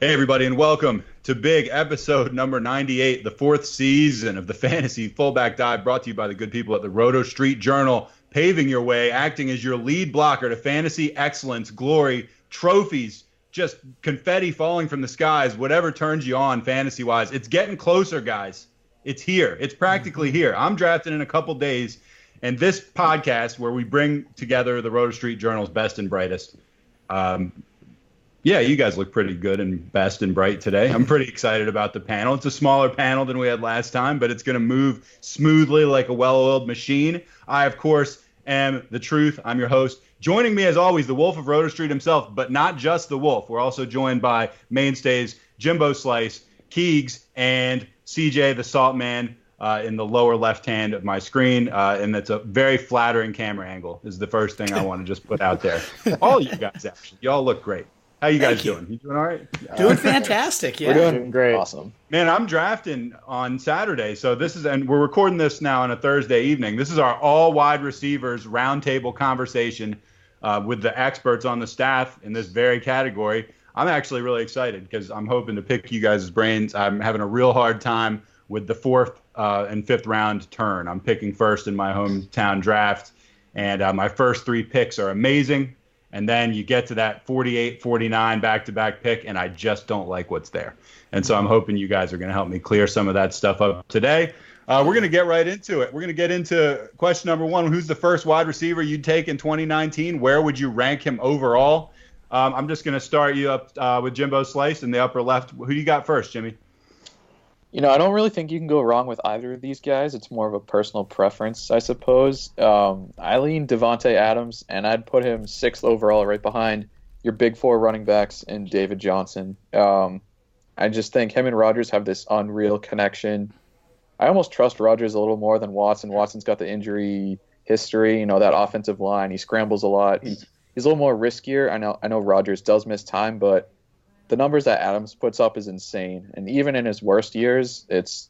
Hey, everybody, and welcome to big episode number 98, the fourth season of the Fantasy Fullback Dive, brought to you by the good people at the Roto Street Journal, paving your way, acting as your lead blocker to fantasy excellence, glory, trophies, just confetti falling from the skies, whatever turns you on fantasy-wise. It's getting closer, guys. It's here. It's practically here. I'm drafting in a couple days, and this podcast, where we bring together the Roto Street Journal's best and brightest, yeah, you guys look pretty good and best and bright today. I'm pretty excited about the panel. It's a smaller panel than we had last time, but it's going to move smoothly like a well-oiled machine. I, of course, am the truth. I'm your host. Joining me, as always, the Wolf of Roto Street himself, but not just the Wolf. We're also joined by mainstays Jimbo Slice, Keegs, and CJ, the Salt Man, in the lower left hand of my screen. And that's a very flattering camera angle is the first thing I want to just put out there. All of you guys, actually. You all look great. How you guys doing? You doing all right? Doing fantastic, yeah. We're doing great. Awesome. Man, I'm drafting on Saturday. So and we're recording this now on a Thursday evening. This is our all wide receivers roundtable conversation with the experts on the staff in this very category. I'm actually really excited because I'm hoping to pick you guys' brains. I'm having a real hard time with the fourth and fifth round turn. I'm picking first in my hometown draft, and my first three picks are amazing. And then you get to that 48, 49 back-to-back pick, and I just don't like what's there. And so I'm hoping you guys are going to help me clear some of that stuff up today. We're going to get right into it. We're going to get into question number one. Who's the first wide receiver you'd take in 2019? Where would you rank him overall? I'm just going to start you up with Jimbo Slice in the upper left. Who you got first, Jimmy? You know, I don't really think you can go wrong with either of these guys. It's more of a personal preference, I suppose. I lean Davante Adams, and I'd put him sixth overall right behind your big four running backs and David Johnson. I just think him and Rodgers have this unreal connection. I almost trust Rodgers a little more than Watson. Watson's got the injury history, that offensive line. He scrambles a lot. He's a little more riskier. I know Rodgers does miss time, but the numbers that Adams puts up is insane. And even in his worst years, it's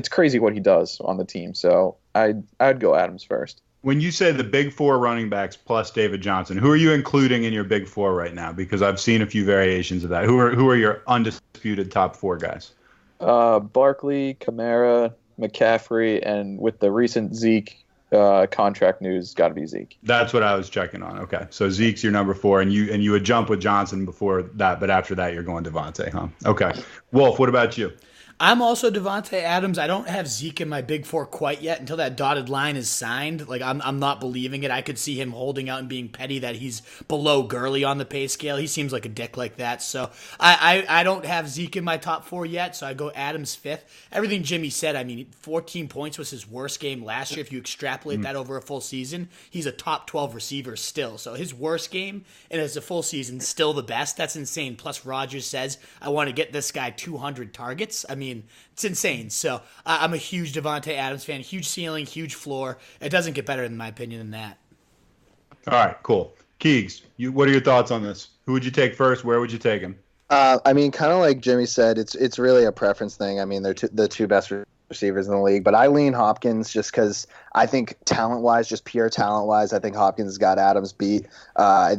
crazy what he does on the team. So I'd go Adams first. When you say the big four running backs plus David Johnson, who are you including in your big four right now? Because I've seen a few variations of that. Who are your undisputed top four guys? Barkley, Kamara, McCaffrey, and with the recent Zeke contract news, got to be Zeke. That's what I was checking on. Okay, so Zeke's your number four, and you would jump with Johnson before that, but after that you're going Davante, huh? Okay, Wolf, what about you? I'm also Davante Adams. I don't have Zeke in my big four quite yet until that dotted line is signed. Like I'm not believing it. I could see him holding out and being petty that he's below Gurley on the pay scale. He seems like a dick like that. So I don't have Zeke in my top four yet, so I go Adams fifth. Everything Jimmy said, 14 points was his worst game last year. If you extrapolate that over a full season, he's a top 12 receiver still. So his worst game, and as a full season, still the best. That's insane. Plus Rodgers says, I want to get this guy 200 targets. It's insane. So I'm a huge Davante Adams fan. Huge ceiling, huge floor. It doesn't get better, in my opinion, than that. All right, cool. Keegs, what are your thoughts on this? Who would you take first? Where would you take him? Kind of like Jimmy said, it's really a preference thing. They're the two best receivers in the league, but Eileen Hopkins, just because I think talent-wise, just pure talent-wise, I think Hopkins has got Adams beat.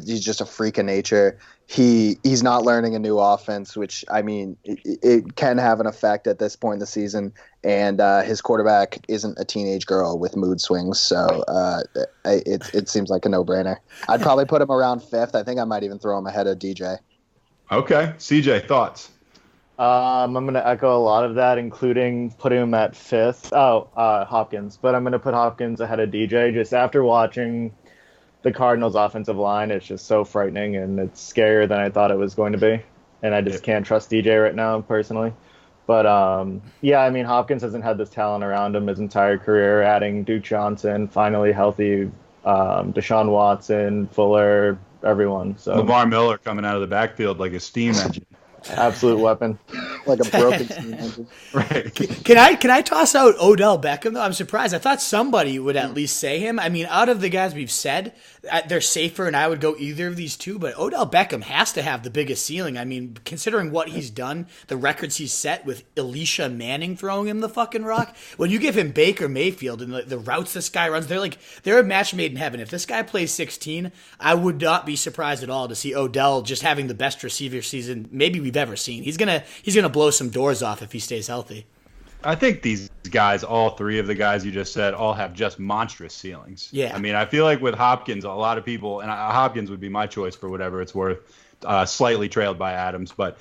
He's just a freak of nature. He's not learning a new offense, which, it can have an effect at this point in the season, and his quarterback isn't a teenage girl with mood swings, so it seems like a no-brainer. I'd probably put him around fifth. I think I might even throw him ahead of DJ. Okay. CJ, thoughts? I'm going to echo a lot of that, including putting him at fifth. Hopkins. But I'm going to put Hopkins ahead of DJ. Just after watching the Cardinals' offensive line, it's just so frightening, and it's scarier than I thought it was going to be. And I just can't trust DJ right now, personally. But, Hopkins hasn't had this talent around him his entire career, adding Duke Johnson, finally healthy, Deshaun Watson, Fuller, everyone. So Lamar Miller coming out of the backfield like a steam engine. Absolute weapon. Like a broken steam engine. Right. Can I toss out Odell Beckham though? I'm surprised. I thought somebody would at least say him. I mean, out of the guys we've said, they're safer, and I would go either of these two. But Odell Beckham has to have the biggest ceiling. I mean, considering what he's done, the records he's set with Elisha Manning throwing him the fucking rock. When you give him Baker Mayfield and the routes this guy runs, they're a match made in heaven. If this guy plays 16, I would not be surprised at all to see Odell just having the best receiver season maybe we've ever seen. He's gonna blow some doors off if he stays healthy. I think these guys, all three of the guys you just said, all have just monstrous ceilings. Yeah. I mean, I feel like with Hopkins, a lot of people, and Hopkins would be my choice for whatever it's worth, slightly trailed by Adams. But,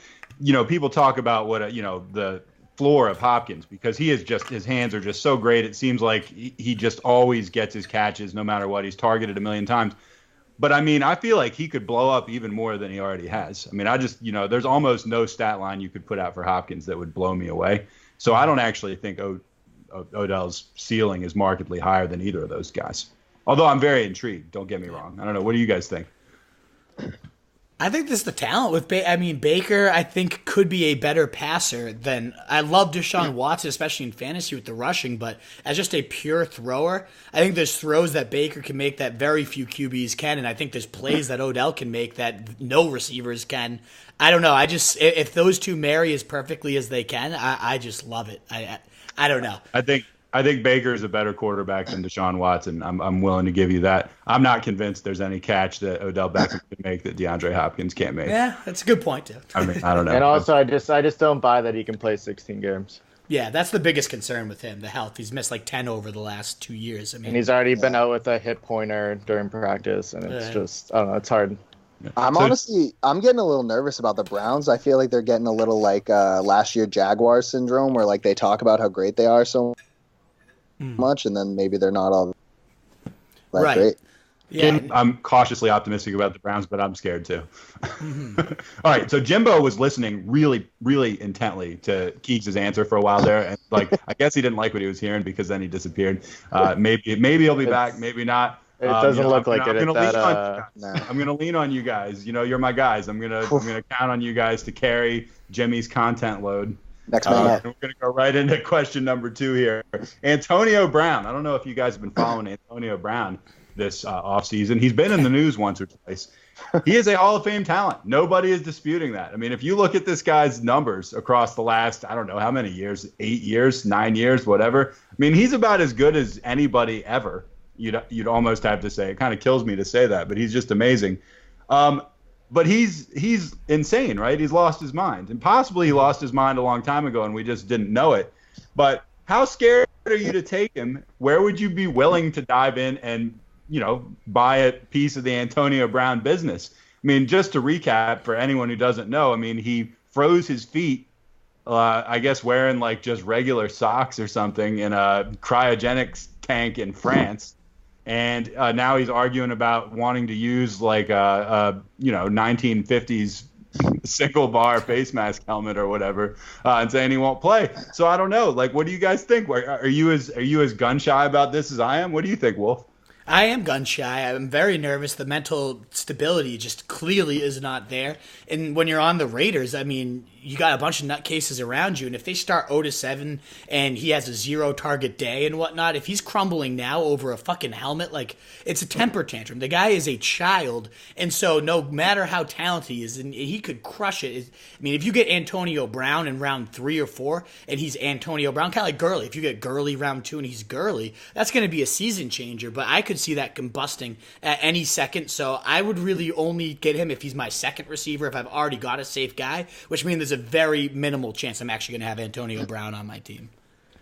people talk about what, the floor of Hopkins, because his hands are just so great. It seems like he just always gets his catches no matter what. He's targeted a million times. But, I mean, I feel like he could blow up even more than he already has. I mean, there's almost no stat line you could put out for Hopkins that would blow me away. So I don't actually think Odell's ceiling is markedly higher than either of those guys. Although I'm very intrigued. Don't get me wrong. I don't know. What do you guys think? I think this is the talent with Baker. I think could be a better passer than I love Deshaun Watson, especially in fantasy with the rushing. But as just a pure thrower, I think there's throws that Baker can make that very few QBs can, and I think there's plays that Odell can make that no receivers can. I don't know. If those two marry as perfectly as they can, I just love it. I don't know. I think Baker is a better quarterback than Deshaun Watson. I'm willing to give you that. I'm not convinced there's any catch that Odell Beckham can make that DeAndre Hopkins can't make. Yeah, that's a good point, too. I mean, I don't know. And also, I just don't buy that he can play 16 games. Yeah, that's the biggest concern with him, the health. He's missed like 10 over the last 2 years. I mean, and he's already been out with a hip pointer during practice, and it's just, I don't know, it's hard. I'm getting a little nervous about the Browns. I feel like they're getting a little like last year Jaguars syndrome, where like they talk about how great they are so much, and then maybe they're not all that great. Yeah, I'm cautiously optimistic about the Browns, but I'm scared too. All right, so Jimbo was listening really, really intently to Keegs' answer for a while there, and I guess he didn't like what he was hearing because then he disappeared. Maybe he'll be back, maybe not. It doesn't look like it. I'm going to lean on you guys. You're my guys. I'm going to count on you guys to carry Jimmy's content load. Next man. We're going to go right into question number 2 here. Antonio Brown. I don't know if you guys have been following Antonio Brown this offseason. He's been in the news once or twice. He is a Hall of Fame talent. Nobody is disputing that. I mean, if you look at this guy's numbers across the last, I don't know how many years, 8 years, 9 years, whatever. I mean, he's about as good as anybody ever. You'd almost have to say. It kind of kills me to say that, but he's just amazing. But he's insane, right? He's lost his mind. And possibly he lost his mind a long time ago and we just didn't know it. But how scared are you to take him? Where would you be willing to dive in and, buy a piece of the Antonio Brown business? I mean, just to recap for anyone who doesn't know, I mean, he froze his feet, I guess wearing like just regular socks or something in a cryogenics tank in France. And now he's arguing about wanting to use like a 1950s single bar face mask helmet or whatever, and saying he won't play. So I don't know. Like, what do you guys think? Are you as gun shy about this as I am? What do you think, Wolf? I am gun shy. I'm very nervous. The mental stability just clearly is not there. And when you're on the Raiders, I mean, you got a bunch of nutcases around you, and if they start 0-7 and he has a 0-target day and whatnot, if he's crumbling now over a fucking helmet, like, it's a temper tantrum. The guy is a child, and so no matter how talented he is, and he could crush it. I mean, if you get Antonio Brown in round 3 or 4, and he's Antonio Brown, kind of like Gurley. If you get Gurley round 2 and he's Gurley, that's going to be a season changer, but I could see that combusting at any second, so I would really only get him if he's my second receiver, if I've already got a safe guy, which means there's a very minimal chance I'm actually going to have Antonio Brown on my team.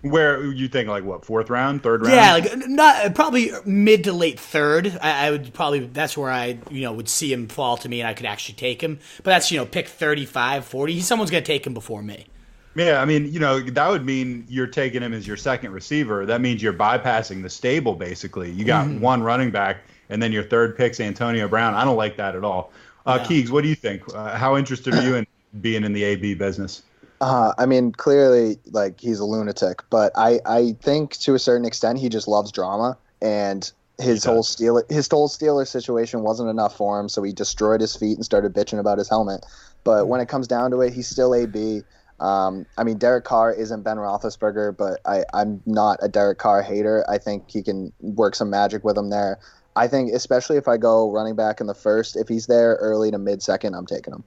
Where you think, like, what, 4th round, 3rd round? Yeah, like not probably mid to late 3rd. I would probably, that's where I would see him fall to me and I could actually take him. But that's pick 35, 40. Someone's going to take him before me. Yeah, I mean, that would mean you're taking him as your second receiver. That means you're bypassing the stable, basically. You got one running back, and then your third pick's Antonio Brown. I don't like that at all. Keegs, what do you think? How interested are you in being in the AB business? I mean, clearly, like, he's a lunatic, but I think to a certain extent he just loves drama, and his whole Steeler situation wasn't enough for him, so he destroyed his feet and started bitching about his helmet. But when it comes down to it, he's still AB. I mean, Derek Carr isn't Ben Roethlisberger, but I'm not a Derek Carr hater. I think he can work some magic with him there. I think, especially if I go running back in the first, if he's there early to mid-second, I'm taking him.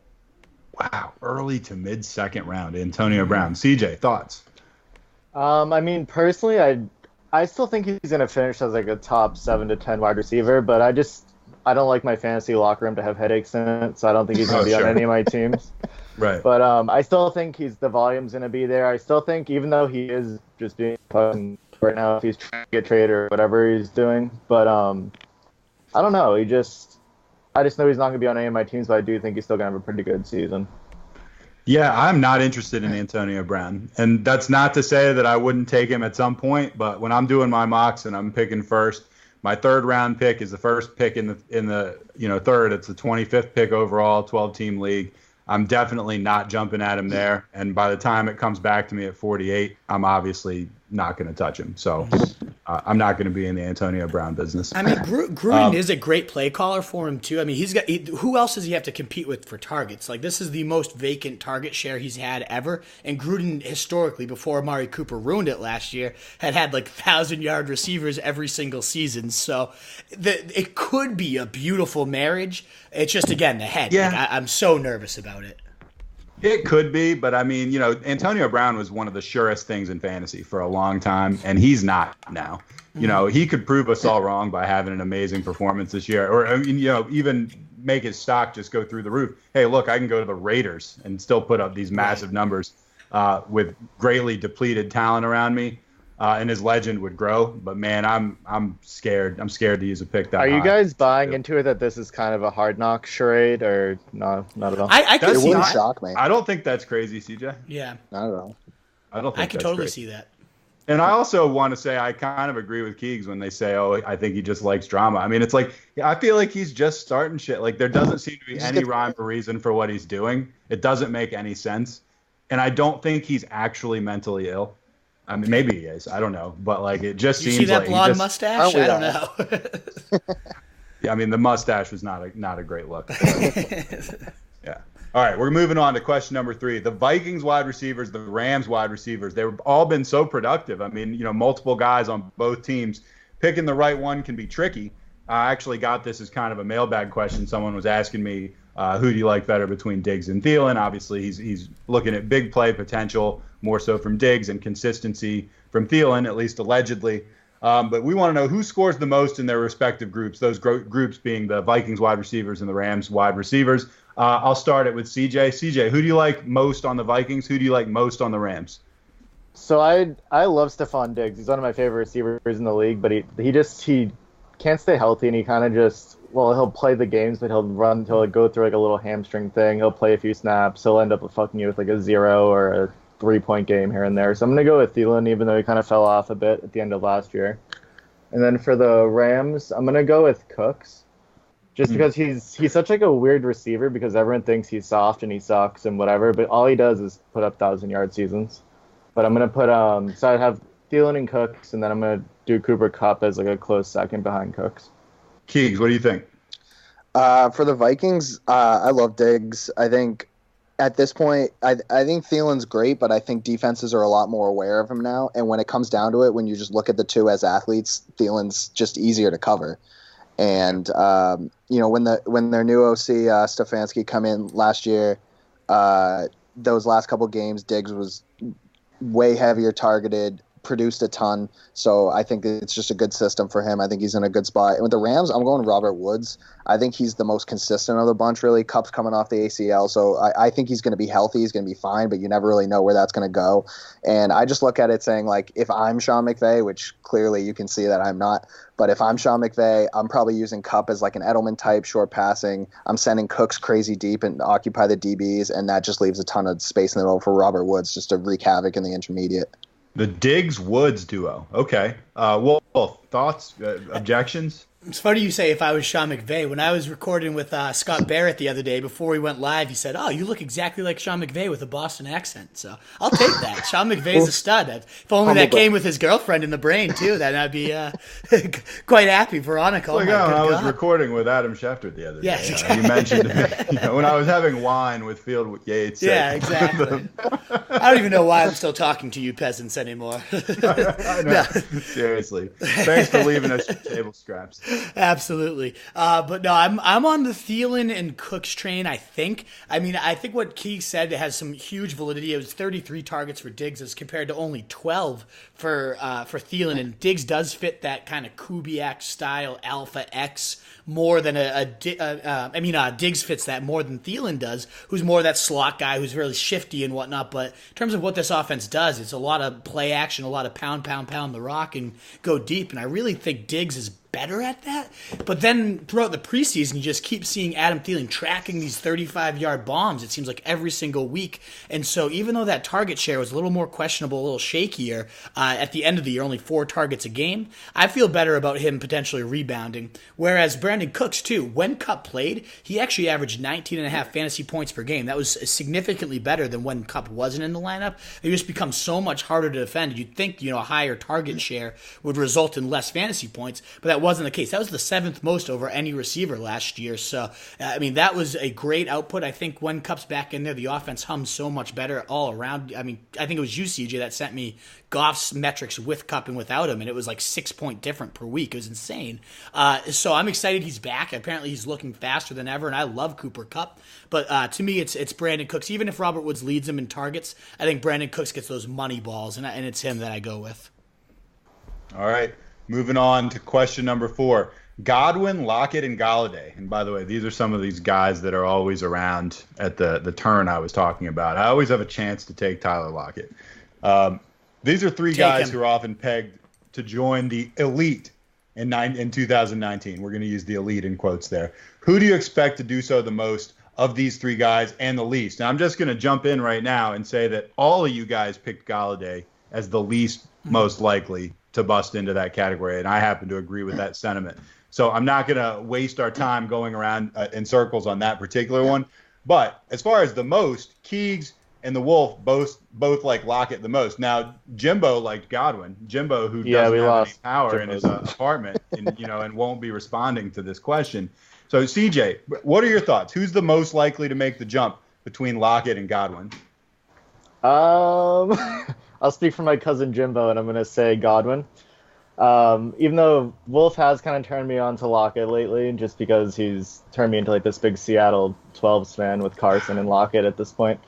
Wow, early to mid-second round, Antonio Brown. CJ, thoughts? I mean, personally, I still think he's going to finish as like a top 7 to 10 wide receiver, but I don't like my fantasy locker room to have headaches in it, so I don't think he's going to be on any of my teams. Right. But I still think the volume's going to be there. I still think, even though he is just being fucking right now, if he's trying to get traded or whatever he's doing, but I don't know. I just know he's not going to be on any of my teams, but I do think he's still going to have a pretty good season. Yeah, I'm not interested in Antonio Brown. And that's not to say that I wouldn't take him at some point, but when I'm doing my mocks and I'm picking first, my third round pick is the first pick in the third. It's the 25th pick overall, 12-team league. I'm definitely not jumping at him there. And by the time it comes back to me at 48, I'm obviously not going to touch him. So I'm not going to be in the Antonio Brown business. I mean, Gruden is a great play caller for him, too. I mean, who else does he have to compete with for targets? Like, this is the most vacant target share he's had ever. And Gruden, historically, before Amari Cooper ruined it last year, had like 1,000-yard receivers every single season. So it could be a beautiful marriage. It's just, again, the head. Yeah. Like, I'm so nervous about it. It could be, but I mean, Antonio Brown was one of the surest things in fantasy for a long time, and he's not now. He could prove us all wrong by having an amazing performance this year, or even make his stock just go through the roof. Hey, look, I can go to the Raiders and still put up these massive numbers with greatly depleted talent around me, and his legend would grow. But man, I'm scared. I'm scared to use a pick that high. Are you guys buying into it that this is kind of a hard knock charade, or no, not at all? I could It see wouldn't that. shock me. I don't think that's crazy, CJ. Yeah. Not at all. I don't think I could that's totally crazy. see that. And I also want to say I kind of agree with Keegs when they say, "Oh, I think he just likes drama." I mean, it's like I feel like he's just starting shit. Like there doesn't seem to be any rhyme or reason for what he's doing. It doesn't make any sense, and I don't think he's actually mentally ill. I mean, maybe he is. I don't know, but like it just You seems see that like blonde mustache? I don't know. Yeah, I mean, the mustache was not a great look. Yeah. All right, we're moving on to question number 3. The Vikings wide receivers, the Rams wide receivers, they've all been so productive. I mean, multiple guys on both teams. Picking the right one can be tricky. I actually got this as kind of a mailbag question. Someone was asking me, who do you like better between Diggs and Thielen? Obviously, he's looking at big play potential, more so from Diggs, and consistency from Thielen, at least allegedly. But we want to know who scores the most in their respective groups, those groups being the Vikings wide receivers and the Rams wide receivers. I'll start it with CJ. CJ, who do you like most on the Vikings? Who do you like most on the Rams? So I love Stephon Diggs. He's one of my favorite receivers in the league, but he can't stay healthy, and he kind of he'll play the games, but he'll run until it go through like a little hamstring thing. He'll play a few snaps. He'll end up fucking you with like a 0 or a 3-point game here and there. So I'm going to go with Thielen, even though he kind of fell off a bit at the end of last year. And then for the Rams, I'm going to go with Cooks. Just because he's such like a weird receiver, because everyone thinks he's soft and he sucks and whatever, but all he does is put up 1,000-yard seasons. But I'm going to put so I'd have Thielen and Cooks, and then I'm going to do Cooper Kupp as like a close second behind Cooks. Keegs, what do you think? For the Vikings, I love Diggs. I think at this point, I think Thielen's great, but I think defenses are a lot more aware of him now. And when it comes down to it, when you just look at the two as athletes, Thielen's just easier to cover. And when their new OC Stefanski come in last year, those last couple games, Diggs was way heavier targeted, produced a ton. So I think it's just a good system for him. I think he's in a good spot. And with the Rams, I'm going Robert Woods. I think he's the most consistent of the bunch, really. Kupp's coming off the ACL, so I think he's going to be healthy. He's going to be fine, but you never really know where that's going to go. And I just look at it saying, like, if I'm Sean McVay, which clearly you can see that I'm not, but if I'm Sean McVay, I'm probably using Kupp as like an Edelman-type short passing. I'm sending Cooks crazy deep and occupy the DBs, and that just leaves a ton of space in the middle for Robert Woods just to wreak havoc in the intermediate. The Diggs-Woods duo. Okay. Wolf, thoughts, objections? It's funny you say if I was Sean McVay. When I was recording with Scott Barrett the other day before we went live, he said, "Oh, you look exactly like Sean McVay with a Boston accent." So I'll take that. Sean McVay's a stud. If only that came with his girlfriend in the brain too, then I'd be quite happy. Veronica. When I was recording with Adam Schefter the other day. Yes, exactly. You mentioned when I was having wine with Field Yates. Yeah, exactly. I don't even know why I'm still talking to you peasants anymore. I know. No. Seriously. Thanks for leaving us table scraps. Absolutely. But no, I'm on the Thielen and Cooks train, I think. I mean, I think what Keith said has some huge validity. It was 33 targets for Diggs as compared to only 12 for Thielen. And Diggs does fit that kind of Kubiak style Alpha X more than Diggs fits that more than Thielen does, who's more that slot guy who's really shifty and whatnot. But in terms of what this offense does, it's a lot of play action, a lot of pound the rock and go deep. And I really think Diggs is better at that. But then throughout the preseason, you just keep seeing Adam Thielen tracking these 35-yard bombs, it seems like every single week. And so even though that target share was a little more questionable, a little shakier at the end of the year, only 4 targets a game, I feel better about him potentially rebounding. Whereas Brandon Cooks, too, when Kupp played, he actually averaged 19.5 fantasy points per game. That was significantly better than when Kupp wasn't in the lineup. It just becomes so much harder to defend. You'd think, a higher target share would result in less fantasy points, but that wasn't the case. That was the 7th most over any receiver last year. So, that was a great output. I think when Kupp's back in there, the offense hums so much better all around. I think it was you, CJ, that sent me Goff's metrics with Kupp and without him, and it was like 6 point different per week. It was insane. So I'm excited he's back. Apparently he's looking faster than ever, and I love Cooper Kupp. But to me, it's Brandon Cooks. Even if Robert Woods leads him in targets, I think Brandon Cooks gets those money balls, and it's him that I go with. All right. Moving on to question number 4. Godwin, Lockett, and Galladay. And by the way, these are some of these guys that are always around at the turn I was talking about. I always have a chance to take Tyler Lockett. These are 3 guys who are often pegged to join the elite in 2019. We're going to use the elite in quotes there. Who do you expect to do so the most of these 3 guys and the least? Now, I'm just going to jump in right now and say that all of you guys picked Galladay as the least most likely to bust into that category, and I happen to agree with that sentiment. So I'm not going to waste our time going around in circles on that particular one. But as far as the most, Keegs and the Wolf both like Lockett the most. Now, Jimbo liked Godwin. Jimbo, who doesn't have any power in his apartment and won't be responding to this question. So, CJ, what are your thoughts? Who's the most likely to make the jump between Lockett and Godwin? I'll speak for my cousin Jimbo, and I'm going to say Godwin. Even though Wolf has kind of turned me on to Lockett lately, just because he's turned me into like this big Seattle 12s fan with Carson and Lockett at this point.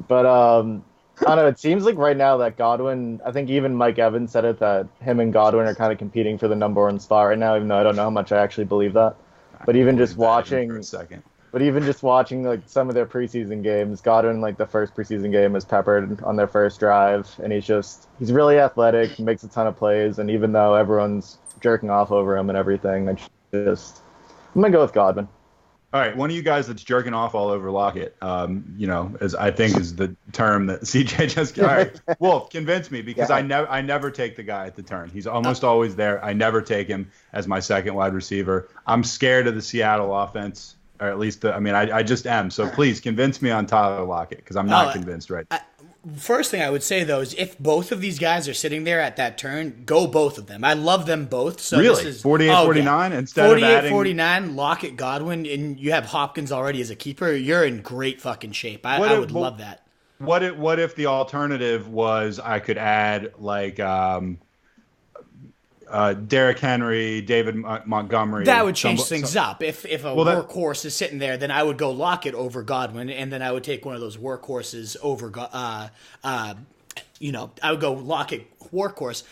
But I don't know, it seems like right now that Godwin, I think even Mike Evans said it, that him and Godwin are kind of competing for the number 1 spot right now, even though I don't know how much I actually believe that. But even just watching like some of their preseason games, Godwin, like the first preseason game, is peppered on their first drive, and he's really athletic, he makes a ton of plays, and even though everyone's jerking off over him and everything, I'm gonna go with Godwin. All right, one of you guys that's jerking off all over Lockett, as I think is the term that CJ just. All right, Wolf, convince me, because I never take the guy at the turn. He's almost always there. I never take him as my second wide receiver. I'm scared of the Seattle offense. Or at least, I just am. So please convince me on Tyler Lockett, because I'm not convinced right now. First thing I would say, though, is if both of these guys are sitting there at that turn, go both of them. I love them both. So really? This is 48-49 instead of adding 48-49, Lockett, Godwin, and you have Hopkins already as a keeper. You're in great fucking shape. I would love that. What if the alternative was I could add like Derrick Henry, David Montgomery? That would change things up. If a workhorse is sitting there, then I would go Lockett over Godwin, and then I would take one of those workhorses over I would go Lockett workhorse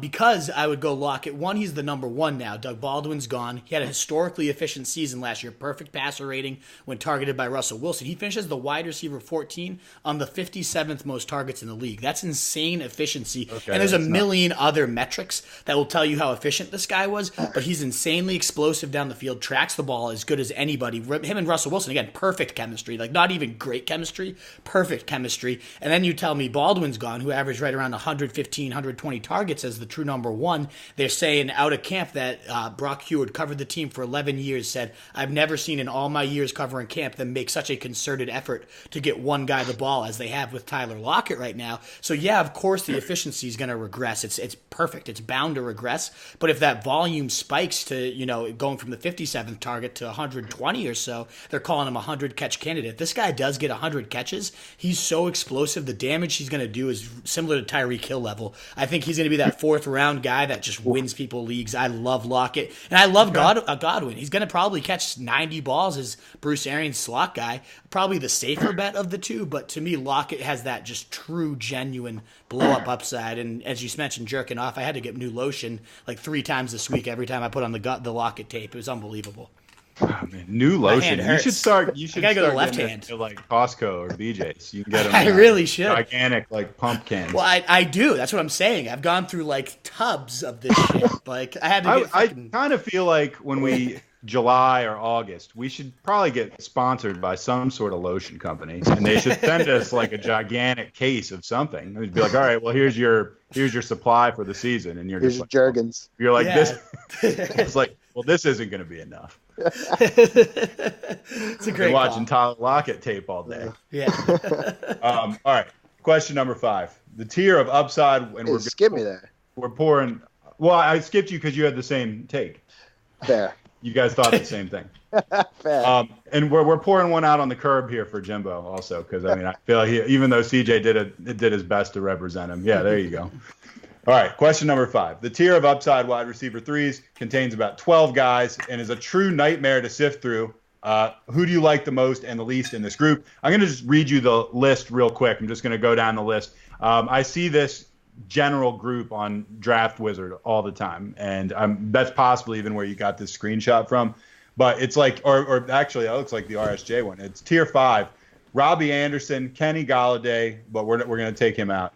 because I would go Lockett. One, he's the number 1 now. Doug Baldwin's gone. He had a historically efficient season last year. Perfect passer rating when targeted by Russell Wilson. He finishes the wide receiver 14 on the 57th most targets in the league. That's insane efficiency. Okay, and there's a million other metrics that will tell you how efficient this guy was, but he's insanely explosive down the field, tracks the ball as good as anybody. Him and Russell Wilson, again, perfect chemistry. Like, not even great chemistry, perfect chemistry. And then you tell me Baldwin's gone, who averaged right around 115, 120 targets as the true number one. They're saying out of camp that Brock Heward covered the team for 11 years, said, I've never seen in all my years covering camp them make such a concerted effort to get one guy the ball as they have with Tyler Lockett right now. So yeah, of course the efficiency is going to regress. It's perfect. It's bound to regress. But if that volume spikes to, going from the 57th target to 120 or so, they're calling him a 100-catch candidate. This guy does get 100 catches. He's so explosive. The damage he's going to do is similar to Tyreek Hill level. I think he's going to be that fourth-round guy that just wins people leagues. I love Lockett. And I love Godwin. He's going to probably catch 90 balls as Bruce Arians' slot guy. Probably the safer bet of the two, but to me, Lockett has that just true, genuine blow-up upside. And as you mentioned, jerking off, I had to get new lotion like 3 times this week every time I put on the Lockett tape. It was unbelievable. Oh, man. New lotion. You should start. You should gotta start go to left getting hand. To like Costco or BJ's. You can get them. I really should. Gigantic like pump cans. Well, I do. That's what I'm saying. I've gone through like tubs of this shit. Like I had to get. I kind of feel like when we July or August, we should probably get sponsored by some sort of lotion company, and they should send us like a gigantic case of something. We'd be like, all right, well here's your supply for the season, and here's your Jergens. You're like Yeah. this. It's like, well, this isn't going to be enough. It's a great Been watching call. Tyler Lockett tape all day. Yeah. All right, question number 5. The tier of upside, and Hey, skip me there. we're pouring. Well, I skipped you because you had the same take. Fair. You guys thought the same thing. Fair. And we're pouring one out on the curb here for Jimbo also, because I mean I feel even though CJ did his best to represent him. Yeah, there you go. All right, question number 5. The tier of upside wide receiver 3s contains about 12 guys and is a true nightmare to sift through. Who do you like the most and the least in this group? I'm going to just read you the list real quick. I'm just going to go down the list. I see this general group on Draft Wizard all the time, and that's possibly even where you got this screenshot from. But it's like, or actually, it looks like the RSJ one. It's tier 5. Robbie Anderson, Kenny Galladay, but we're going to take him out.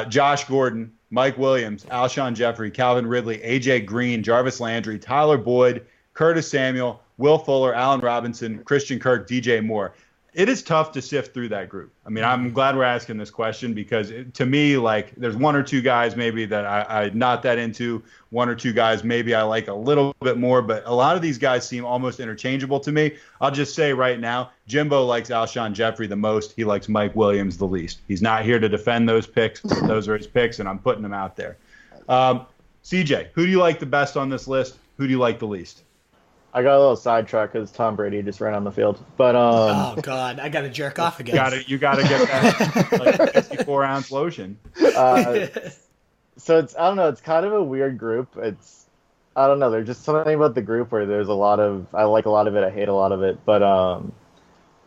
Josh Gordon, Mike Williams, Alshon Jeffrey, Calvin Ridley, AJ Green, Jarvis Landry, Tyler Boyd, Curtis Samuel, Will Fuller, Allen Robinson, Christian Kirk, DJ Moore. It is tough to sift through that group. I mean, I'm glad we're asking this question because to me, like, there's 1 or 2 guys maybe that I'm not that into, 1 or 2 guys maybe I like a little bit more, but a lot of these guys seem almost interchangeable to me. I'll just say right now, Jimbo likes Alshon Jeffrey the most. He likes Mike Williams the least. He's not here to defend those picks. Those are his picks, and I'm putting them out there. CJ, who do you like the best on this list? Who do you like the least? I got a little sidetracked because Tom Brady just ran on the field. But Oh God, I got to jerk off again. You gotta get that like 54-ounce lotion. So it's, I don't know, it's kind of a weird group. I don't know, there's just something about the group where there's I like a lot of it, I hate a lot of it. But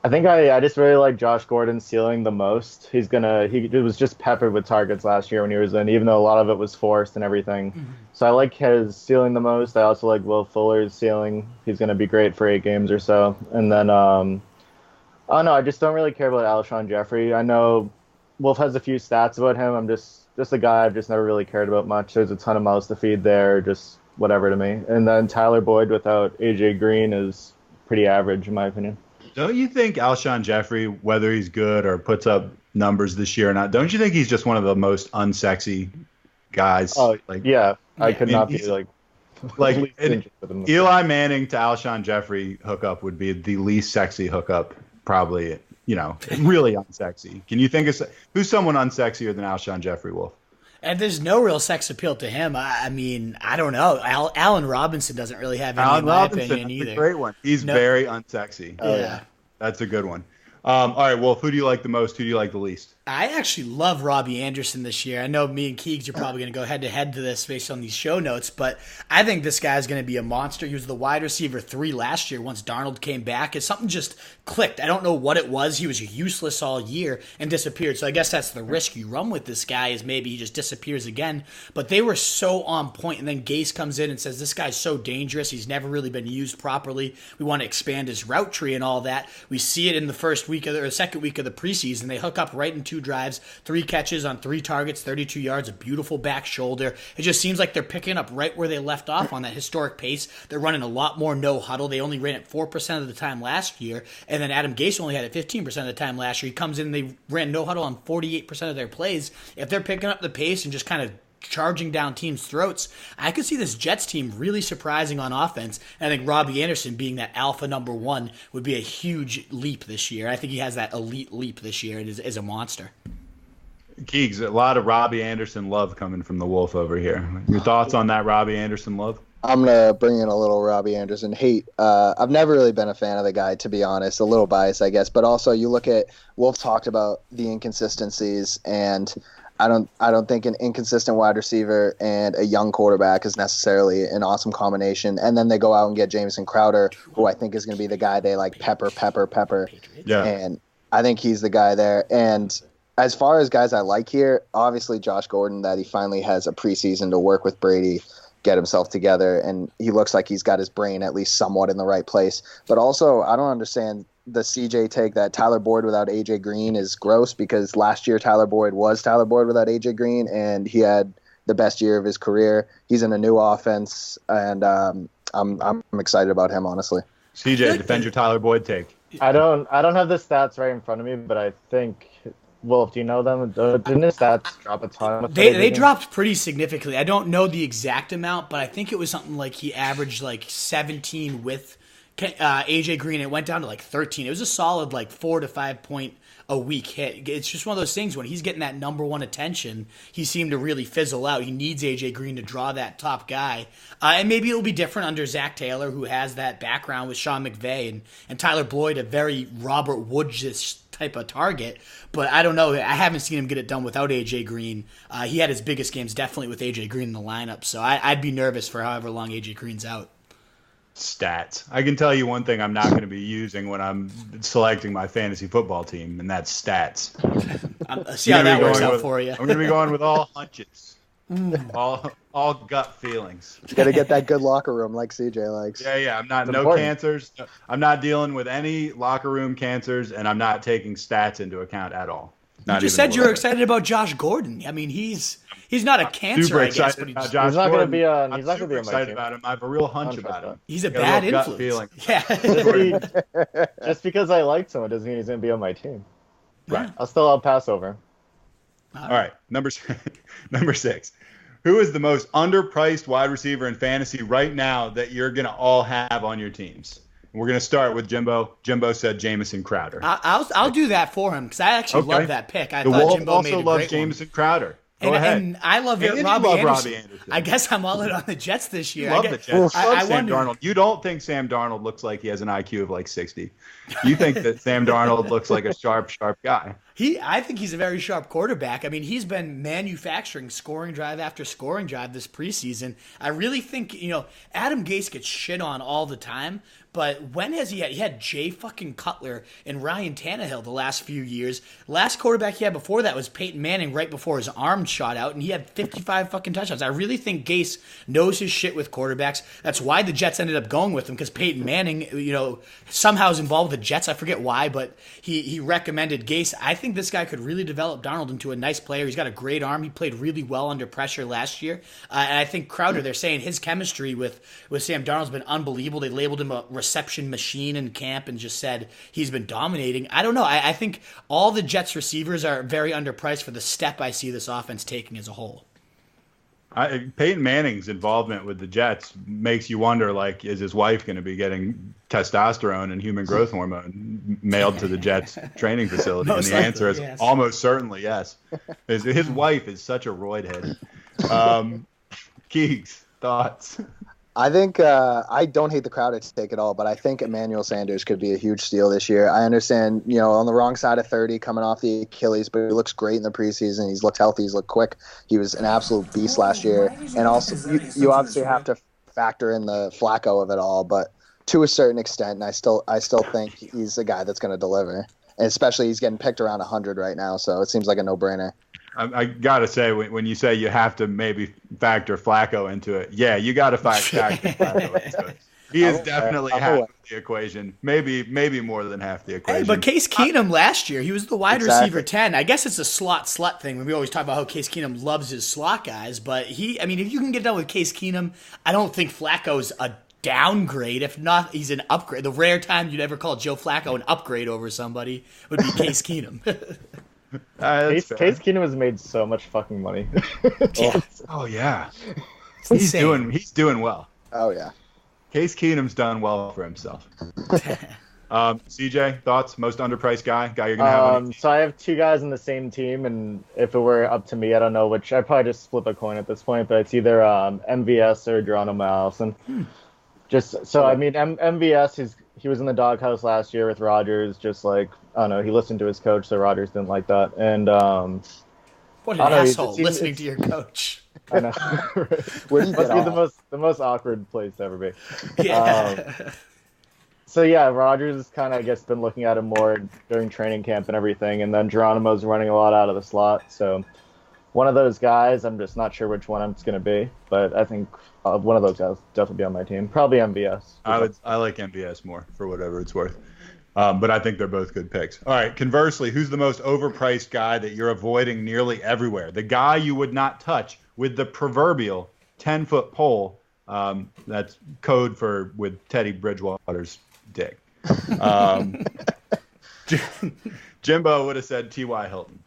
I think I just really like Josh Gordon ceiling the most. He was just peppered with targets last year when he was in, even though a lot of it was forced and everything. Mm-hmm. So I like his ceiling the most. I also like Will Fuller's ceiling. He's going to be great for 8 games or so. And then, I just don't really care about Alshon Jeffrey. I know Wolf has a few stats about him. I'm just a guy I've just never really cared about much. There's a ton of mouths to feed there, just whatever to me. And then Tyler Boyd without AJ Green is pretty average in my opinion. Don't you think Alshon Jeffrey, whether he's good or puts up numbers this year or not, don't you think he's just one of the most unsexy guys? Oh, yeah. I could not be like Eli Manning to Alshon Jeffrey hookup would be the least sexy hookup, probably, really unsexy. Can you think of who's someone unsexier than Alshon Jeffrey, Wolf? And there's no real sex appeal to him. I mean, I don't know. Allen Robinson doesn't really have any, in my opinion, either. That's a great one. He's very unsexy. Oh, yeah. That's a good one. All right, Wolf, who do you like the most? Who do you like the least? I actually love Robbie Anderson this year. I know me and Keegs are probably going to go head-to-head to this based on these show notes, but I think this guy's going to be a monster. He was the wide receiver 3 last year once Darnold came back. Something just clicked. I don't know what it was. He was useless all year and disappeared. So I guess that's the risk you run with this guy is maybe he just disappears again. But they were so on point, and then Gase comes in and says, this guy's so dangerous. He's never really been used properly. We want to expand his route tree and all that. We see it in the first week second week of the preseason. They hook up right in 2 drives, 3 catches on 3 targets, 32 yards, a beautiful back shoulder. It just seems like they're picking up right where they left off on that historic pace. They're running a lot more no huddle. They only ran it 4% of the time last year, and then Adam Gase only had it 15% of the time last year. He comes in and they ran no huddle on 48% of their plays. If they're picking up the pace and just kind of charging down teams' throats, I could see this Jets team really surprising on offense. And I think Robbie Anderson being that alpha number 1 would be a huge leap this year. I think he has that elite leap this year and is a monster. Keegs, a lot of Robbie Anderson love coming from the Wolf over here. Your thoughts on that Robbie Anderson love? I'm going to bring in a little Robbie Anderson hate. I've never really been a fan of the guy, to be honest. A little biased, I guess. But also, you look at Wolf talked about the inconsistencies, and I don't think an inconsistent wide receiver and a young quarterback is necessarily an awesome combination. And then they go out and get Jameson Crowder, who I think is going to be the guy they like pepper. Yeah. And I think he's the guy there. And as far as guys I like here, obviously Josh Gordon, that he finally has a preseason to work with Brady, get himself together, and he looks like he's got his brain at least somewhat in the right place. But also, I don't understand the CJ take that Tyler Boyd without AJ Green is gross, because last year Tyler Boyd was Tyler Boyd without AJ Green, and he had the best year of his career. He's in a new offense, and I'm excited about him, honestly. CJ, defend your Tyler Boyd take. I don't have the stats right in front of me, but I think, Wolf, do you know them? Didn't his stats drop a ton? They dropped pretty significantly. I don't know the exact amount, but I think it was something like he averaged like 17 with AJ Green. It went down to like 13. It was a solid like 4 to 5 point a week hit. It's just one of those things when he's getting that number 1 attention, he seemed to really fizzle out. He needs AJ Green to draw that top guy. And maybe it'll be different under Zach Taylor, who has that background with Sean McVay, and Tyler Boyd, a very Robert Woods type of target. But I don't know. I haven't seen him get it done without AJ Green. He had his biggest games definitely with AJ Green in the lineup. So I'd be nervous for however long AJ Green's out. Stats. I can tell you one thing I'm not going to be using when I'm selecting my fantasy football team, and that's stats. See how that works out for you. I'm going to be going with all hunches, all gut feelings. Got to get that good locker room like CJ likes. Yeah. I'm not important. cancers. I'm not dealing with any locker room cancers, and I'm not taking stats into account at all. You just said you were excited about Josh Gordon. I mean, he's not a cancer, super I guess, excited but about Josh he's not going to Gordon. be. He's not going to be on my excited team. about him. I have a real hunch about him. he's a Got bad real gut influence. feeling. Yeah. Just because I liked him, it doesn't mean he's going to be on my team. Right. I'll pass over. All right. Number 6. Who is the most underpriced wide receiver in fantasy right now that you're going to all have on your teams? We're going to start with Jimbo. Jimbo said Jameson Crowder. I'll do that for him because I actually love that pick. I the thought Wolf Jimbo also made a loves great Jameson Crowder. Go one. ahead. And I love And Robbie you love Anderson. Robbie Anderson. I guess I'm all in on the Jets this year. You love the Jets. I Love Sam wonder- Darnold. You don't think Sam Darnold looks like he has an IQ of like 60. You think that Sam Darnold looks like a sharp guy. I think he's a very sharp quarterback. I mean, he's been manufacturing scoring drive after scoring drive this preseason. I really think, Adam Gase gets shit on all the time, but when has he had Jay fucking Cutler and Ryan Tannehill the last few years. Last quarterback he had before that was Peyton Manning right before his arm shot out, and he had 55 fucking touchdowns. I really think Gase knows his shit with quarterbacks. That's why the Jets ended up going with him, because Peyton Manning, somehow is involved with the Jets. I forget why, but he recommended Gase. I think this guy could really develop Darnold into a nice player. He's got a great arm. He played really well under pressure last year. And I think Crowder, they're saying his chemistry with Sam Darnold's been unbelievable. They labeled him a reception machine in camp and just said he's been dominating. I don't know. I think all the Jets receivers are very underpriced for the step I see this offense taking as a whole. Peyton Manning's involvement with the Jets makes you wonder, is his wife going to be getting testosterone and human growth hormone mailed to the Jets training facility? And the answer is yes. Almost certainly yes. His wife is such a roid head. Keeks, thoughts? I think I don't hate the Crowder take at all, but I think Emmanuel Sanders could be a huge steal this year. I understand, on the wrong side of 30, coming off the Achilles, but he looks great in the preseason. He's looked healthy. He's looked quick. He was an absolute beast last year. And also, you obviously have to factor in the Flacco of it all, but to a certain extent, and I still think he's a guy that's going to deliver. And especially he's getting picked around 100 right now, so it seems like a no-brainer. I got to say, when you say you have to maybe factor Flacco into it, yeah, you got to factor Flacco into it. He is definitely half of the equation. Maybe more than half the equation. Hey, but Case Keenum last year, he was the wide receiver 10. I guess it's a slot slut thing. We always talk about how Case Keenum loves his slot guys, but if you can get done with Case Keenum, I don't think Flacco's a downgrade. If not, he's an upgrade. The rare time you'd ever call Joe Flacco an upgrade over somebody would be Case Keenum. Case Keenum has made so much fucking money. Yeah. Oh yeah, He's doing well. Oh yeah. Case Keenum's done well for himself. CJ, thoughts? Most underpriced guy you're gonna have on your team? So I have two guys in the same team, and if it were up to me, I don't know which. I'd probably just flip a coin at this point, but it's either MVS or Geronimo Allison. MVS, he was in the doghouse last year with Rodgers. Just like, I don't know, he listened to his coach, so Rodgers didn't like that. And what an asshole listening to your coach. I know. Where do you Must get be off? the most awkward place to ever be. Yeah. So yeah, Rodgers has kind of, I guess, been looking at him more during training camp and everything, and then Geronimo's running a lot out of the slot. So one of those guys, I'm just not sure which one it's going to be, but I think one of those guys will definitely be on my team. Probably MVS. I like MVS more for whatever it's worth. But I think they're both good picks. All right, conversely, who's the most overpriced guy that you're avoiding nearly everywhere? The guy you would not touch with the proverbial 10-foot pole. That's code for with Teddy Bridgewater's dick. Jimbo would have said T.Y. Hilton.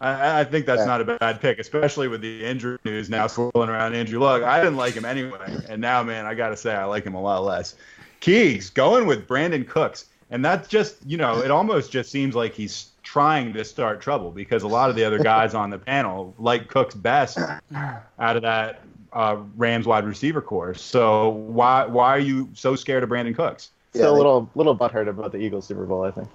I think that's not a bad pick, especially with the injury news now swirling around Andrew Luck. I didn't like him anyway, and now, man, I got to say I like him a lot less. Keegs going with Brandon Cooks, and that's just, it almost just seems like he's trying to start trouble because a lot of the other guys on the panel like Cooks best out of that Rams wide receiver core. So why are you so scared of Brandon Cooks? Still a little butthurt about the Eagles Super Bowl, I think.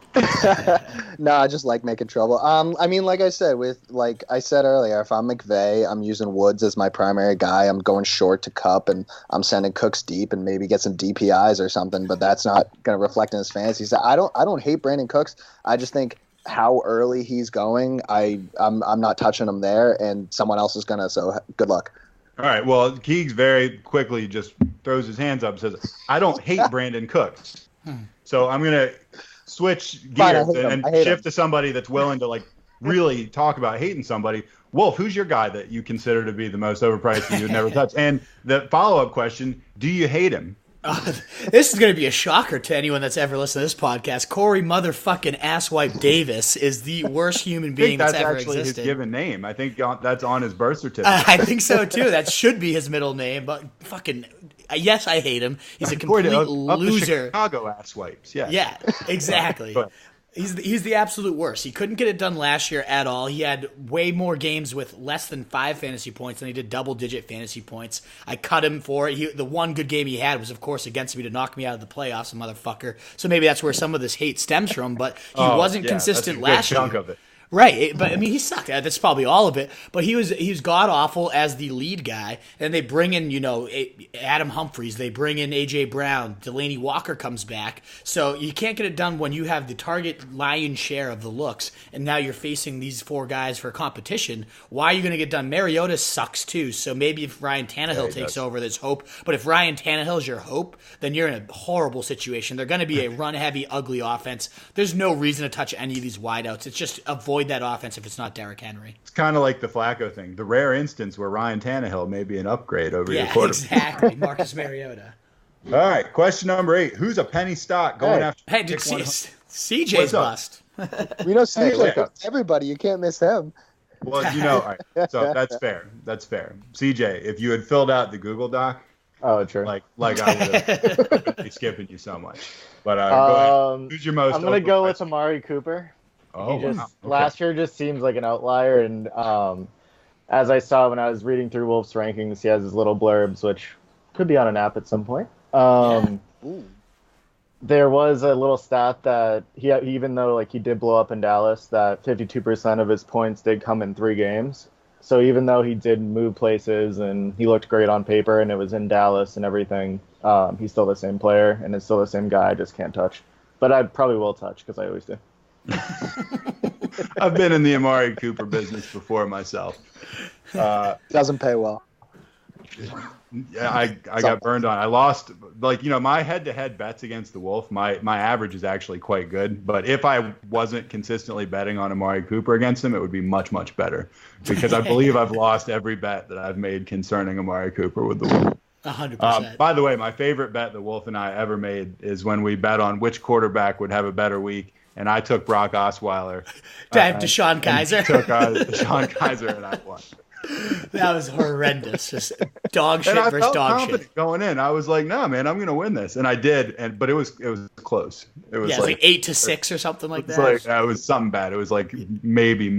No, I just like making trouble. Like I said, earlier, if I'm McVay, I'm using Woods as my primary guy. I'm going short to Cup, and I'm sending Cooks deep and maybe get some DPIs or something. But that's not going to reflect in his fantasy. So I don't hate Brandon Cooks. I just think how early he's going, I'm not touching him there, and someone else is gonna. So good luck. All right. Well, Keegs very quickly just throws his hands up and says, I don't hate Brandon Cooks. So I'm going to switch gears and shift to somebody that's willing to really talk about hating somebody. Wolf, who's your guy that you consider to be the most overpriced that you'd never touch? And the follow-up question, do you hate him? This is going to be a shocker to anyone that's ever listened to this podcast. Corey motherfucking asswipe Davis is the worst human being that's ever existed. That's actually his given name. I think that's on his birth certificate. I think so, too. That should be his middle name, but fucking... Yes, I hate him. He's a complete loser. Chicago asswipes, yeah. Yeah, exactly. He's the absolute worst. He couldn't get it done last year at all. He had way more games with less than 5 fantasy points than he did double-digit fantasy points. I cut him for it. The one good game he had was, of course, against me to knock me out of the playoffs, motherfucker. So maybe that's where some of this hate stems from, but he wasn't consistent last year. Chunk of it. Right, but he sucked. That's probably all of it. But he was god awful as the lead guy. And they bring in, Adam Humphries. They bring in AJ Brown. Delaney Walker comes back. So you can't get it done when you have the target lion's share of the looks. And now you're facing these 4 guys for competition. Why are you going to get done? Mariota sucks too. So maybe if Ryan Tannehill takes over, there's hope. But if Ryan Tannehill is your hope, then you're in a horrible situation. They're going to be a run-heavy, ugly offense. There's no reason to touch any of these wideouts. It's just avoid that offense if it's not Derrick Henry. It's kind of like the Flacco thing. The rare instance where Ryan Tannehill may be an upgrade over your quarterback. Exactly. Marcus Mariota. All right, question number 8. Who's a penny stock going after? Hey, dude, CJ's bust. We know CJ. Everybody, you can't miss him. Well, all right. So that's fair. That's fair. CJ, if you had filled out the Google Doc, true. Like I would be skipping you so much. But go ahead. Who's your most? I'm gonna go with Amari Cooper. Last year just seems like an outlier, and as I saw when I was reading through Wolf's rankings, he has his little blurbs, which could be on an app at some point. There was a little stat that he even though he did blow up in Dallas, that 52% of his points did come in 3 games. So even though he did move places and he looked great on paper and it was in Dallas and everything, he's still the same player and is still the same guy I just can't touch. But I probably will touch because I always do. I've been in the Amari Cooper business before myself. Doesn't pay well. Yeah, I got burned on. I lost, my head-to-head bets against the Wolf. My average is actually quite good. But if I wasn't consistently betting on Amari Cooper against him, it would be much, much better. Because I believe I've lost every bet that I've made concerning Amari Cooper with the Wolf. 100%. By the way, my favorite bet the Wolf and I ever made is when we bet on which quarterback would have a better week. And I took Brock Osweiler. To have Deshaun Kaiser. Took Deshaun Kaiser, and I won. That was horrendous. Just dog shit and I versus felt dog confident shit. going in. I was like, no, man, I'm going to win this. And I did. But it was close. It was like 8-6 or something like that. It was something bad. It was like maybe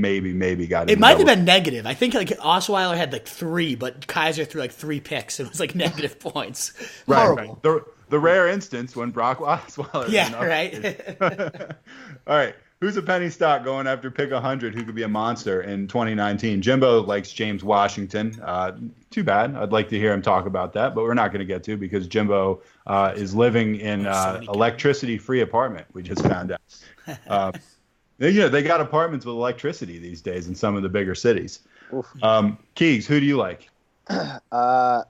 got it. It might have been negative. I think Osweiler had 3, but Kaiser threw 3 picks. It was negative points. Horrible. Right. The rare instance when Brock Osweiler. Yeah, right. All right. Who's a penny stock going after pick 100 who could be a monster in 2019? Jimbo likes James Washington. Too bad. I'd like to hear him talk about that, but we're not going to get to because Jimbo is living in electricity-free apartment, we just found out. They got apartments with electricity these days in some of the bigger cities. Keegs, who do you like? I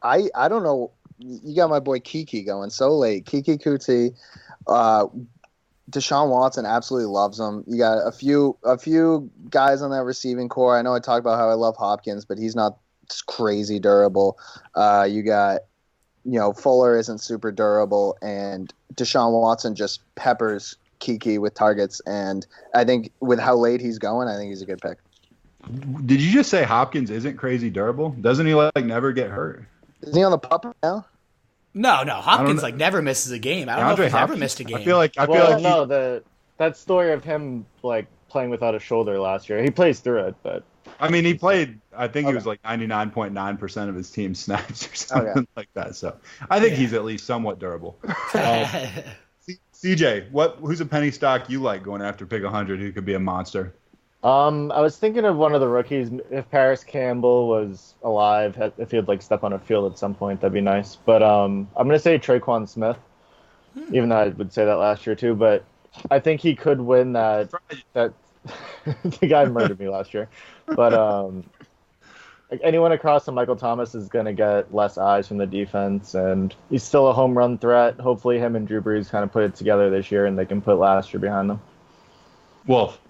don't know. You got my boy Kiki going so late. Kiki Kuti. Deshaun Watson absolutely loves him. You got a few guys on that receiving core. I know I talked about how I love Hopkins, but he's not crazy durable. You got, Fuller isn't super durable, and Deshaun Watson just peppers Kiki with targets. And I think with how late he's going, I think he's a good pick. Did you just say Hopkins isn't crazy durable? Doesn't he never get hurt? Is he on the pup now? No. Hopkins never misses a game. I don't know if he's ever missed a game. I feel like that story of him playing without a shoulder last year. He plays through it, but I mean, he played. I think he was 99.9% of his team snaps or something like that. So I think he's at least somewhat durable. CJ, who's a penny stock you like going after pick 100 who could be a monster? I was thinking of one of the rookies. If Paris Campbell was alive, if he'd step on a field at some point, that'd be nice. But I'm gonna say Traquan Smith, even though I would say that last year too. But I think he could win that. The guy murdered me last year. But anyone across from Michael Thomas is gonna get less eyes from the defense, and he's still a home run threat. Hopefully, him and Drew Brees kind of put it together this year, and they can put last year behind them. Wolf.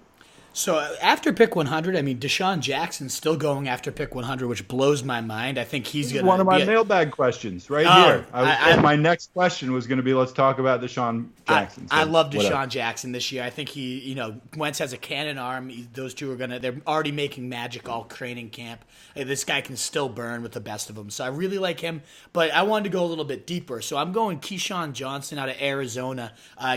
So after pick 100, I mean, Deshaun Jackson's still going after pick 100, which blows my mind. I think he's going to one of my mailbag questions here. My next question was going to be, let's talk about Deshaun Jackson. I love Deshaun Jackson this year. I think Wentz has a cannon arm. Those two they're already making magic all training camp. This guy can still burn with the best of them. So I really like him, but I wanted to go a little bit deeper. So I'm going Keyshawn Johnson out of Arizona,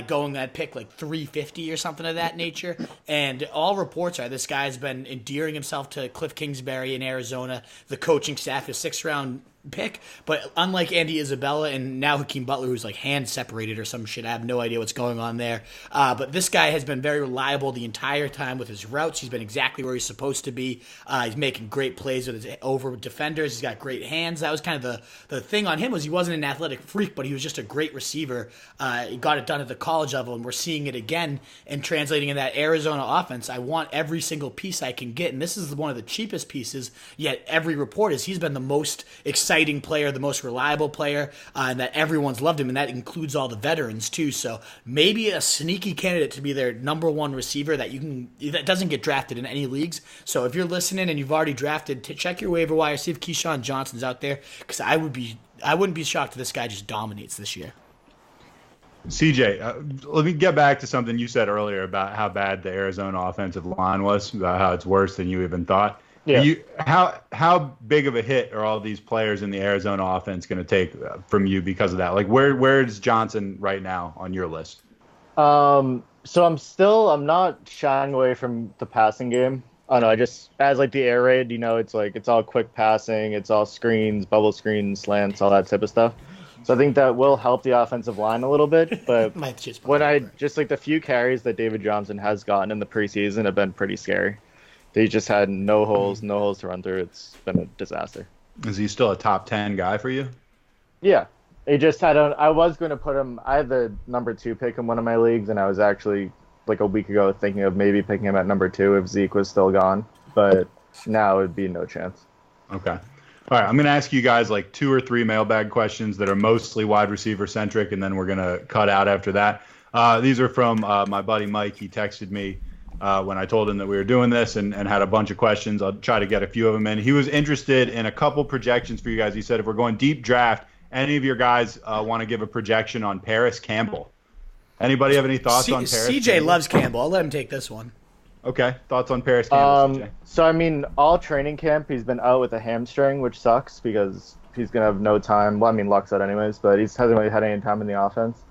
going that pick 350 or something of that nature. And all reports are this guy's been endearing himself to Cliff Kingsbury in Arizona, the coaching staff, a 6th-round pick, but unlike Andy Isabella and now Hakeem Butler, who's hand separated or some shit, I have no idea what's going on there. But this guy has been very reliable the entire time with his routes. He's been exactly where he's supposed to be. He's making great plays with his over defenders. He's got great hands. That was kind of the thing on him was he wasn't an athletic freak, but he was just a great receiver. He got it done at the college level, and we're seeing it again and translating in that Arizona offense. I want every single piece I can get, and this is one of the cheapest pieces, yet every report is he's been the most exciting player, the most reliable player, and that everyone's loved him, and that includes all the veterans too. So maybe a sneaky candidate to be their number one receiver that doesn't get drafted in any leagues. So if you're listening and you've already drafted, check your waiver wire, see if Keyshawn Johnson's out there, because I wouldn't be shocked if this guy just dominates this year. CJ, let me get back to something you said earlier about how bad the Arizona offensive line was, about how it's worse than you even thought. Yeah. How big of a hit are all these players in the Arizona offense going to take from you because of that? Where is Johnson right now on your list? So I'm not shying away from the passing game. I don't know. I just, as the air raid, it's all quick passing. It's all screens, bubble screens, slants, all that type of stuff. So I think that will help the offensive line a little bit. But the few carries that David Johnson has gotten in the preseason have been pretty scary. They just had no holes to run through. It's been a disaster. Is he still a top 10 guy for you? Yeah. I was going to put him, I had the number 2 pick in one of my leagues, and I was actually a week ago thinking of maybe picking him at number 2 if Zeke was still gone. But now it would be no chance. Okay. All right, I'm going to ask you guys like 2 or 3 mailbag questions that are mostly wide receiver centric, and then we're going to cut out after that. These are from my buddy Mike. He texted me when I told him that we were doing this and had a bunch of questions. I'll try to get a few of them in. He was interested in a couple projections for you guys. He said if we're going deep draft, any of your guys want to give a projection on Paris Campbell? Anybody have any thoughts on Paris? CJ Campbell? loves Campbell. I'll let him take this one. Okay, thoughts on Paris Campbell, CJ? So I mean, all training camp he's been out with a hamstring, which sucks because he's gonna have no time. Well, I mean, Luck's out anyways, but he hasn't really had any time in the offense.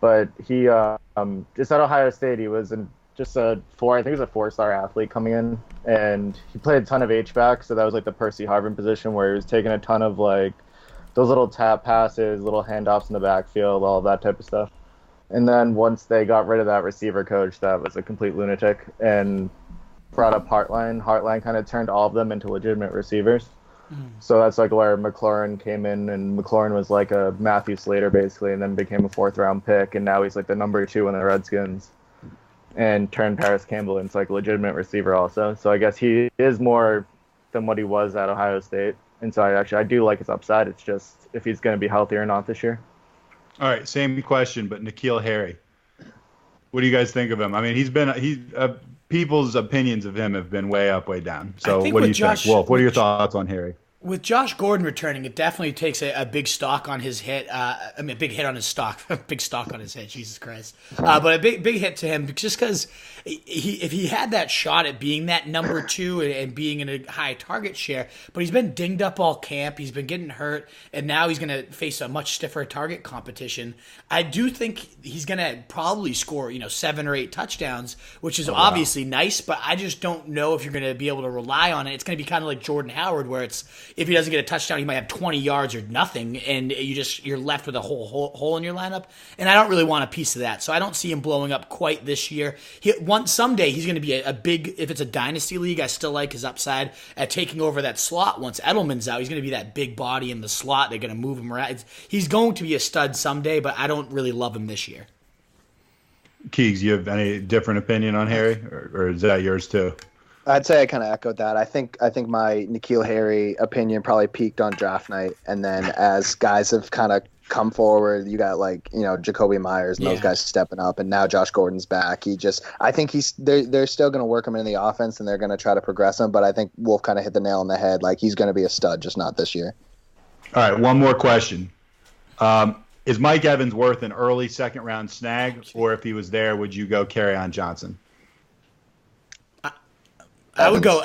But he just at Ohio State, he was just I think he was a 4-star athlete coming in, and he played a ton of H-back, so that was like the Percy Harvin position where he was taking a ton of like those little tap passes, little handoffs in the backfield, all of that type of stuff. And then once they got rid of that receiver coach that was a complete lunatic and brought up Hartline kind of turned all of them into legitimate receivers. So that's like where McLaurin came in, and McLaurin was like a Matthew Slater basically, and then became a 4th-round pick, and now he's like the number 2 in the Redskins, and turned Paris Campbell into like a legitimate receiver also. So I guess he is more than what he was at Ohio State, and so I do like his upside. It's just if he's going to be healthy or not this year. All right, same question, but N'Keal Harry. What do you guys think of him? I mean, people's opinions of him have been way up, way down. So what do you think? Wolf, what are your thoughts on Harry? With Josh Gordon returning, it definitely takes a big stock on his hit. A big hit on his stock. Big stock on his hit, Jesus Christ. But a big hit to him just because if he had that shot at being that number 2 and being in a high target share, but he's been dinged up all camp. He's been getting hurt, and now he's going to face a much stiffer target competition. I do think he's going to probably score 7 or 8 touchdowns, which is obviously nice, but I just don't know if you're going to be able to rely on it. It's going to be kind of like Jordan Howard, where it's if he doesn't get a touchdown, he might have 20 yards or nothing, and you're left with a whole hole in your lineup. And I don't really want a piece of that, so I don't see him blowing up quite this year. Someday he's going to be a big. If it's a dynasty league, I still like his upside at taking over that slot. Once Edelman's out, he's going to be that big body in the slot. They're going to move him around. He's going to be a stud someday, but I don't really love him this year. Keegs, you have any different opinion on Harry, or is that yours too? I'd say I kind of echoed that. I think my N'Keal Harry opinion probably peaked on draft night, and then as guys have kind of come forward, you got Jacoby Myers and those guys stepping up, and now Josh Gordon's back. I think they're still going to work him in the offense, and they're going to try to progress him. But I think Wolf kind of hit the nail on the head. Like he's going to be a stud, just not this year. All right, one more question. Is Mike Evans worth an early 2nd-round snag, or if he was there, would you go Kerryon Johnson? I would go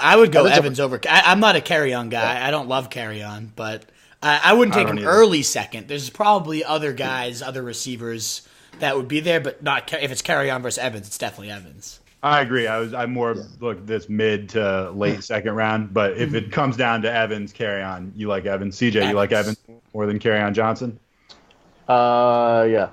Evans over. I'm not a Kerryon guy. I don't love Kerryon, but I wouldn't take him early 2nd. There's probably other guys, other receivers that would be there, but not if it's Kerryon versus Evans, it's definitely Evans. I agree. I'm more look this mid to late 2nd round, but if it comes down to Evans, Kerryon, you like Evans. CJ, you like Evans more than Kerryon Johnson? Yeah.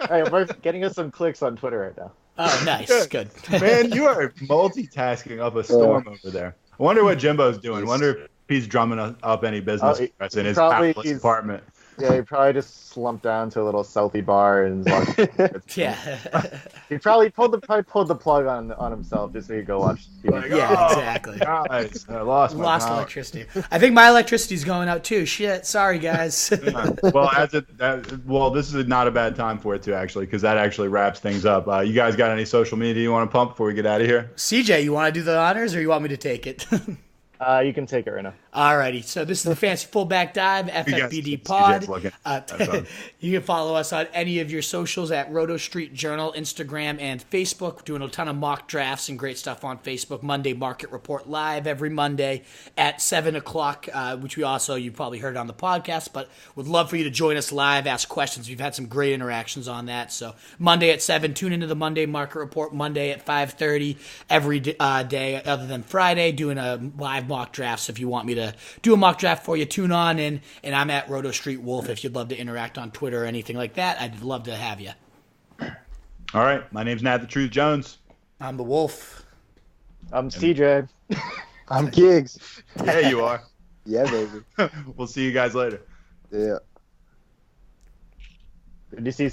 Hey, we're getting us some clicks on Twitter right now. Oh, nice. Good. Man, you are multitasking up a storm over there. I wonder what Jimbo's doing. I wonder if he's drumming up any business for us in his topless apartment. Yeah, he probably just slumped down to a little Southie bar and he probably pulled the plug on himself just so he could go watch TV. Exactly. Guys, I lost electricity. I think my electricity's going out too. Shit, sorry guys. Well, this is not a bad time for it too, actually, because that actually wraps things up. You guys got any social media you want to pump before we get out of here? CJ, you want to do the honors or you want me to take it? You can take it right now. Alrighty, so this is the Fancy Fullback Dive, FFBD Pod. You can follow us on any of your socials at Roto Street Journal, Instagram, and Facebook. We're doing a ton of mock drafts and great stuff on Facebook. Monday Market Report live every Monday at 7 o'clock, which you probably heard on the podcast, but would love for you to join us live, ask questions. We've had some great interactions on that. So Monday at 7, tune into the Monday Market Report. Monday at 5:30 every day other than Friday, doing a live mock draft. So if you want me to do a mock draft for you, tune on in, and I'm at Roto Street Wolf. If you'd love to interact on Twitter or anything like that, I'd love to have you. All right, my name's Nat the Truth Jones. I'm the Wolf. I'm CJ. I'm Giggs. There you are. Yeah, baby. We'll see you guys later. Yeah. Did you see